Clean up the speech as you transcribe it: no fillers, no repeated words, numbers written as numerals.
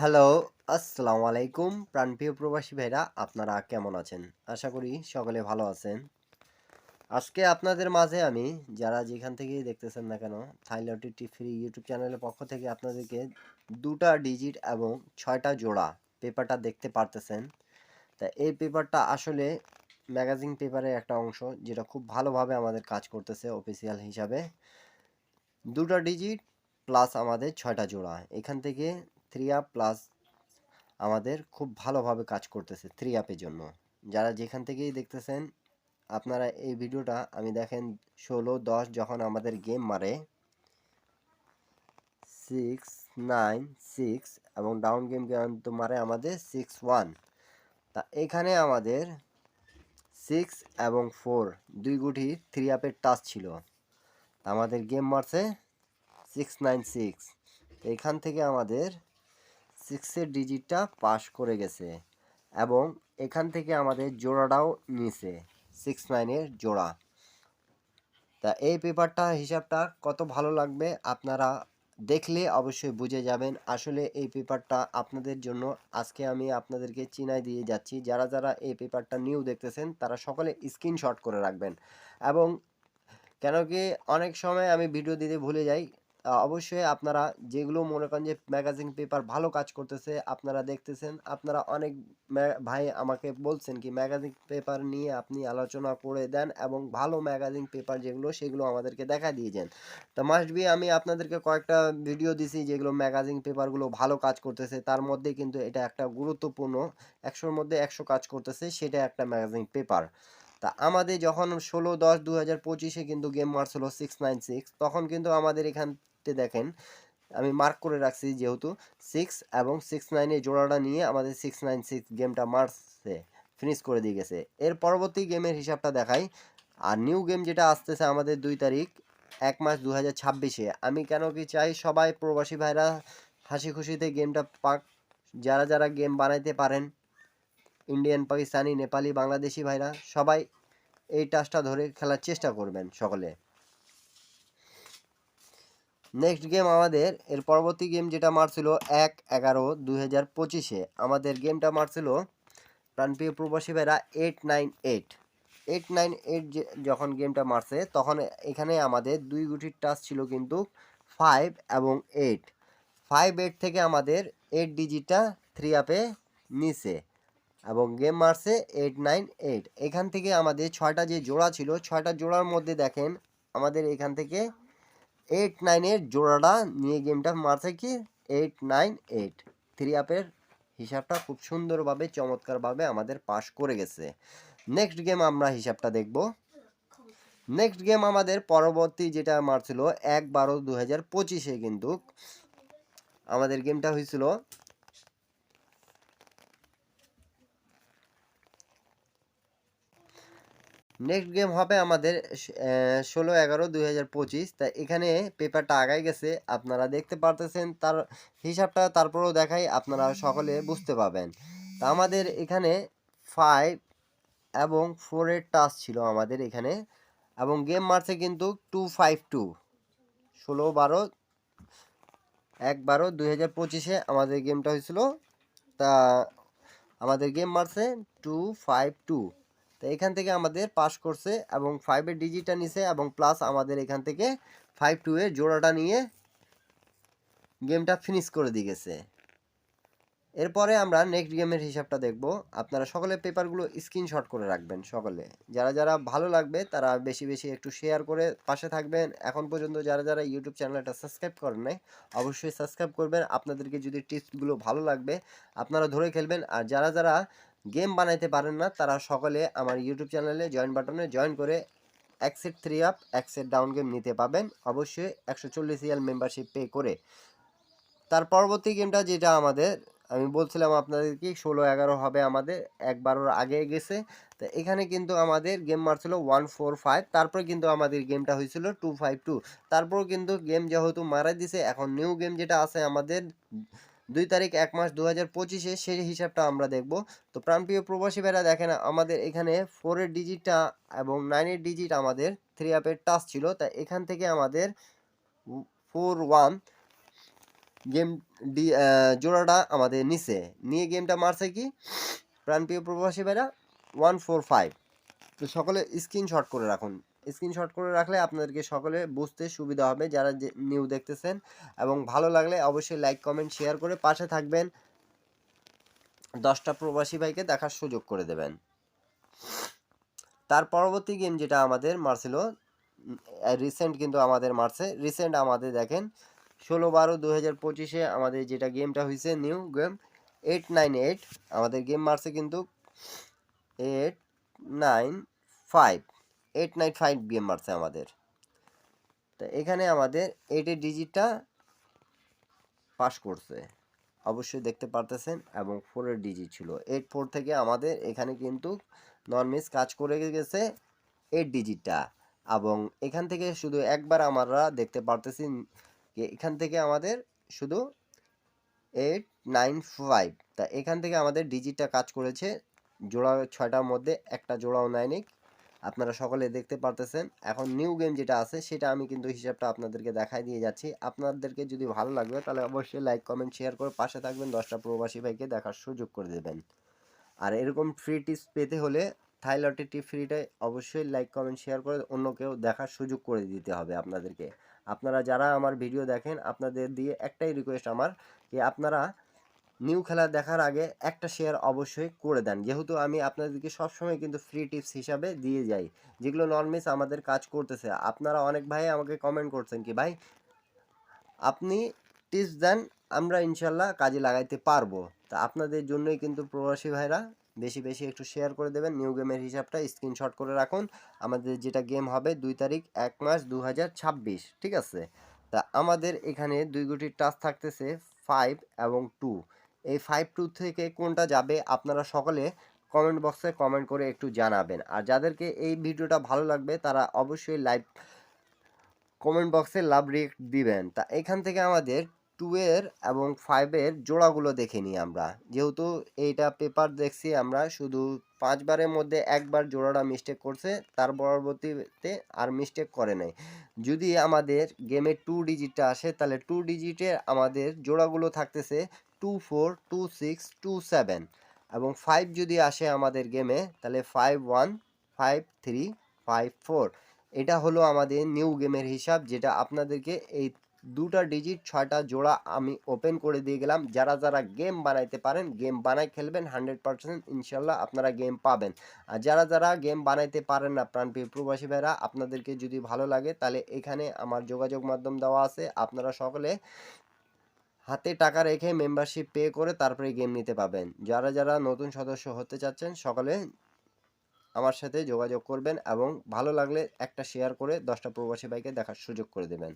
Hello, আসসালামু আলাইকুম প্রাণপ্রিয় প্রবাসী ভাইরা আপনারা কেমন আছেন? আশা করি সকলে ভালো আছেন। আজকে আপনাদের মাঝে আমি যারা যেখান থেকেই দেখতেছেন না কেন থাইলটিটি ফ্রি ইউটিউব চ্যানেলের পক্ষ থেকে আপনাদেরকে ২টা ডিজিট এবং ৬টা জোড়া পেপারটা দেখতে পারতেছেন। তা এই পেপারটা আসলে ম্যাগাজিন পেপারের একটা অংশ যেটা খুব ভালোভাবে আমাদের কাজ করতেছে অফিসিয়াল হিসাবে। ২টা ডিজিট প্লাস আমাদের ৬টা জোড়া। এখান থেকে 3 আপ প্লাস আমাদের খুব ভালোভাবে কাজ করতেছে 3 অ্যাপের জন্য। যারা যেখান থেকেই দেখতেছেন আপনারা এই ভিডিওটা আমি দেখেন ১৬-১০ যখন আমাদের গেম মারে 6, 9, 6 এবং ডাউন গেম কিন্তু মারে আমাদের 6-1। তা এখানে আমাদের 6 এবং 4 দুই গুটি 3 অ্যাপের টাচ ছিল। আমাদের গেম মারছে 696। তো এখান থেকে আমাদের 6 এর ডিজিটটা পাস করে গেছে এবং এখান থেকে আমাদের জোড়াটাও নিছে 6-9 এর জোড়া। তা এই পেপারটা হিসাবটা কত ভালো লাগবে আপনারা দেখলে অবশ্যই বুঝে যাবেন। আসলে এই পেপারটা আপনাদের জন্য আজকে আমি আপনাদেরকে চিনাই দিয়ে যাচ্ছি। যারা যারা এই পেপারটা নিউ দেখতেছেন তারা সকলে স্ক্রিনশট করে রাখবেন এবং কেন কি অনেক সময় আমি ভিডিও দিতে ভুলে যাই। অবশ্যই আপনারা যেগুলো মনে করেন যে ম্যাগাজিন পেপার ভালো কাজ করতেছে আপনারা দেখতেছেন, আপনারা অনেক ভাই আমাকে বলছেন কি ম্যাগাজিন পেপার নিয়ে আপনি আলোচনা করে দেন এবং ভালো ম্যাগাজিন পেপার যেগুলো সেগুলো আমাদেরকে দেখা দিয়ে যান। তো মাস্ট বি আমি আপনাদেরকে কয়েকটা ভিডিও দিছি যেগুলো ম্যাগাজিন পেপারগুলো ভালো কাজ করতেছে, তার মধ্যে কিন্তু এটা একটা গুরুত্বপূর্ণ ১০০-র মধ্যে ১০০ কাজ করতেছে, সেটা একটা ম্যাগাজিন পেপার। তা আমাদের যখন ১৬-১০-২০২৫-এ কিন্তু গেম মার্স হলো 696, তখন কিন্তু আমাদের এখানতে দেখেন আমি মার্ক করে রাখছি যেহেতু 6 এবং 69 এর জোড়াটা নিয়ে আমাদের 696 গেমটা মার্সে ফিনিশ করে দিয়ে গেছে। এর পরবর্তী গেমের হিসাবটা দেখাই। আর নিউ গেম যেটা আসতেছে আমাদের ২ তারিখ ১ মাস ২০২৬-এ, আমি কেন কি চাই সবাই প্রবাসী ভাইরা হাসি খুশিতে গেমটা পাক। যারা যারা গেম বানাইতে পারেন ইন্ডিয়ান, পাকিস্তানি, নেপালি, বাংলাদেশি ভাইরা সবাই এই টাচটা ধরে খেলার চেষ্টা করবেন সকলে। নেক্সট গেম আমাদের এর পরবর্তী গেম যেটা মারছিল ১/১১/২০২৫-এ আমাদের গেমটা মারছিল প্রাণপ্রিয় প্রবাসী ভাইরা 898। 898 যখন গেমটা মারছে তখন এখানে আমাদের দুই গুটির টাচ ছিল কিন্তু 5 এবং 8। 5-8 থেকে আমাদের 8 ডিজিটটা 3 আপে নিছে এবং গেম মারছে 898। এখান থেকে আমাদের 6টা যে জোড়া ছিল 6টা জোড়ার মধ্যে দেখেন আমাদের এখান থেকে 8-9 এর জোড়াটা নিয়ে গেমটা মারছে কি 898। 3 আপের হিসাবটা খুব সুন্দরভাবে চমৎকারভাবে আমাদের পাস করে গেছে। নেক্সট গেম আমরা হিসাবটা দেখব। নেক্সট গেম আমাদের পরবর্তী যেটা মারছিল ১/১২/২০২৫-এ কিন্তু আমাদের গেমটা হয়েছিল নেক্সট গেম হবে আমাদের ১৬/১১/২০২৫। তা এখানে পেপারটা আগায় গেছে আপনারা দেখতে পারতেছেন, তার হিসাবটা তারপরেও দেখাই আপনারা সকলে বুঝতে পাবেন। তা আমাদের এখানে 5 এবং 4 এর টাচ ছিল আমাদের এখানে এবং গেম মারছে কিন্তু 252। ১৬/১২ ১/১২/২০২৫-এ আমাদের গেমটা হয়েছিল। তা আমাদের গেম মারছে 252। তো এখান থেকে আমাদের পাস করছে এবং 5-এর ডিজিটটা নিছে এবং প্লাস আমাদের এখান থেকে 5-2 এর জোড়াটা নিয়ে গেমটা ফিনিশ করে দিয়ে গেছে। এরপরে আমরা নেক্সট গেমের হিসাবটা দেখব। আপনারা সকলে পেপারগুলো স্ক্রিনশট করে রাখবেন সকলে। যারা যারা ভালো লাগবে তারা বেশি বেশি একটু শেয়ার করে পাশে থাকবেন। এখন পর্যন্ত যারা যারা ইউটিউব চ্যানেলটা সাবস্ক্রাইব করেন নাই অবশ্যই সাবস্ক্রাইব করবেন। আপনাদেরকে যদি টিপসগুলো ভালো লাগবে আপনারা ধরে খেলবেন। আর যারা যারা গেম বানাইতে পারেন না তারা সকলে আমার ইউটিউব চ্যানেলে জয়েন বাটনে জয়েন করে এক সেট 3 আপ এক সেট ডাউন গেম নিতে পাবেন অবশ্যই 140 রিয়াল মেম্বারশিপ পে করে। তার পরবর্তী গেমটা যেটা আমাদের আমি বলছিলাম আপনাদেরকে ১৬/১১ হবে আমাদের ১/১২ আগে গেছে। তো এখানে কিন্তু আমাদের গেম মারছিল 145, তারপরে কিন্তু আমাদের গেমটা হয়েছিল 252। তারপর কিন্তু গেম যেহেতু মারা দিছে এখন নিউ গেম যেটা আছে আমাদের ২ তারিখ ১ মাস ২০২৫-এ সেই হিসাবটা আমরা দেখব। তো প্রাণপ্রিয় প্রবাসী ভাইরা দেখেন আমাদের এখানে 4 এর ডিজিটটা এবং 9 এর ডিজিট আমাদের 3 আপের টাচ ছিল। তাই এখান থেকে আমাদের 41 গেম জোড়াটা আমাদের নিচে নিয়ে গেমটা মারছে কি প্রাণপ্রিয় প্রবাসী ভাইরা 145। তো সকলে স্ক্রিনশট করে রাখুন, স্ক্রিনশট করে রাখলে আপনাদেরকে সকলে বুঝতে সুবিধা হবে যারা যে নিউ দেখতেছেন। এবং ভালো লাগলে অবশ্যই লাইক কমেন্ট শেয়ার করে পাশে থাকবেন, 10টা প্রবাসী ভাইকে দেখার সুযোগ করে দেবেন। তার পরবর্তী গেম যেটা আমাদের মারছিল রিসেন্ট, কিন্তু আমাদের মারছে রিসেন্ট আমাদের দেখেন 16/12/2025 আমাদের যেটা গেমটা হয়েছে নিউ গেম 898 আমাদের গেম মারছে কিন্তু 895 গেম মারছে আমাদের। তো এখানে আমাদের 8-এর ডিজিটটা পাস করছে অবশ্যই দেখতে পারতেছেন, এবং 4-এর ডিজিট ছিল 8-4 থেকে আমাদের এখানে কিন্তু নন মিস কাজ করে গেছে 8 ডিজিটটা। এবং এখান থেকে শুধু একবার আমরা দেখতে পারতেছি এখান থেকে আমাদের শুধু 895, তা এখান থেকে আমাদের ডিজিটটা কাজ করেছে জোড়া 6টার মধ্যে একটা জোড়াও নেয়নি, আপনারা সকলে দেখতে পারতেছেন। এখন নিউ গেম যেটা আছে সেটা আমি কিন্তু হিসাবটা আপনাদেরকে দেখাই দিয়ে যাচ্ছি। আপনাদেরকে যদি ভালো লাগবে তাহলে অবশ্যই লাইক কমেন্ট শেয়ার করে পাশে থাকবেন, 10টা প্রবাসী ভাইকে দেখার সুযোগ করে দেবেন। আর এরকম ফ্রি টিপস পেতে হলে থাইলটের টিপ ফ্রিটাই অবশ্যই লাইক কমেন্ট শেয়ার করে অন্য কেউ দেখার সুযোগ করে দিতে হবে আপনাদেরকে। আপনারা যারা আমার ভিডিও দেখেন আপনাদের দিয়ে একটাই রিকোয়েস্ট আমার, যে আপনারা নিউ খেলা দেখার আগে একটা শেয়ার অবশ্যই করে দেন, যেহেতু আমি আপনাদেরকে সবসময় কিন্তু ফ্রি টিপস হিসাবে দিয়ে যাই যেগুলো নর্মিস আমাদের কাজ করতেছে। আপনারা অনেক ভাই আমাকে কমেন্ট করছেন কি ভাই আপনি টিপস দেন, আমরা ইনশাল্লাহ কাজে লাগাইতে পারবো। তা আপনাদের জন্যই কিন্তু প্রবাসী ভাইরা বেশি বেশি একটু শেয়ার করে দেবেন। নিউ গেমের হিসাবটা স্ক্রিনশট করে রাখুন, আমাদের যেটা গেম হবে 2 তারিখ 1 মাস 2026, ঠিক আছে। তা আমাদের এখানে দুই গুটির টাচ থাকতেছে 5 এবং 2। এই 5-2 থেকে কোনটা যাবে আপনারা সকলে কমেন্ট বক্সে কমেন্ট করে একটু জানাবেন। আর যাদেরকে এই ভিডিওটা ভালো লাগবে তারা অবশ্যই লাইভ কমেন্ট বক্সে লাভ রিয়েক্ট দিবেন। তা এখান থেকে আমাদের 2-এর এবং 5-এর জোড়াগুলো দেখে নিই আমরা, যেহেতু এইটা পেপার দেখছি আমরা শুধু 5বারের মধ্যে একবার জোড়াটা মিস্টেক করছে, তার পরবর্তীতে আর মিস্টেক করে নাই। যদি আমাদের গেমে 2 ডিজিটটা আসে তাহলে 2 ডিজিটে আমাদের জোড়াগুলো থাকতেছে 24, 26, 27, এবং 5 যদি আসে আমাদের গেমে তাহলে 51, 53, 54। এটা হলো আমাদের নিউ গেমের হিসাব, যেটা আপনাদেরকে এই 2টা ডিজিট 6টা জোড়া আমি ওপেন করে দিয়ে গেলাম। যারা যারা গেম বানাইতে পারেন গেম বানাই খেলবেন 100% ইনশাল্লাহ আপনারা গেম পাবেন। আর যারা যারা গেম বানাইতে পারেন না প্রাণপ্রিয় প্রবাসী ভাইরা, আপনাদেরকে যদি ভালো লাগে তাহলে এখানে আমার যোগাযোগ মাধ্যম দেওয়া আছে, আপনারা সকলে হাতে টাকা রেখে মেম্বারশিপ পে করে তারপরে গেম নিতে পাবেন। যারা যারা নতুন সদস্য হতে চাচ্ছেন সকলে আমার সাথে যোগাযোগ করবেন এবং ভালো লাগলে একটা শেয়ার করে 10টা প্রবাসী ভাইকে দেখার সুযোগ করে দেবেন।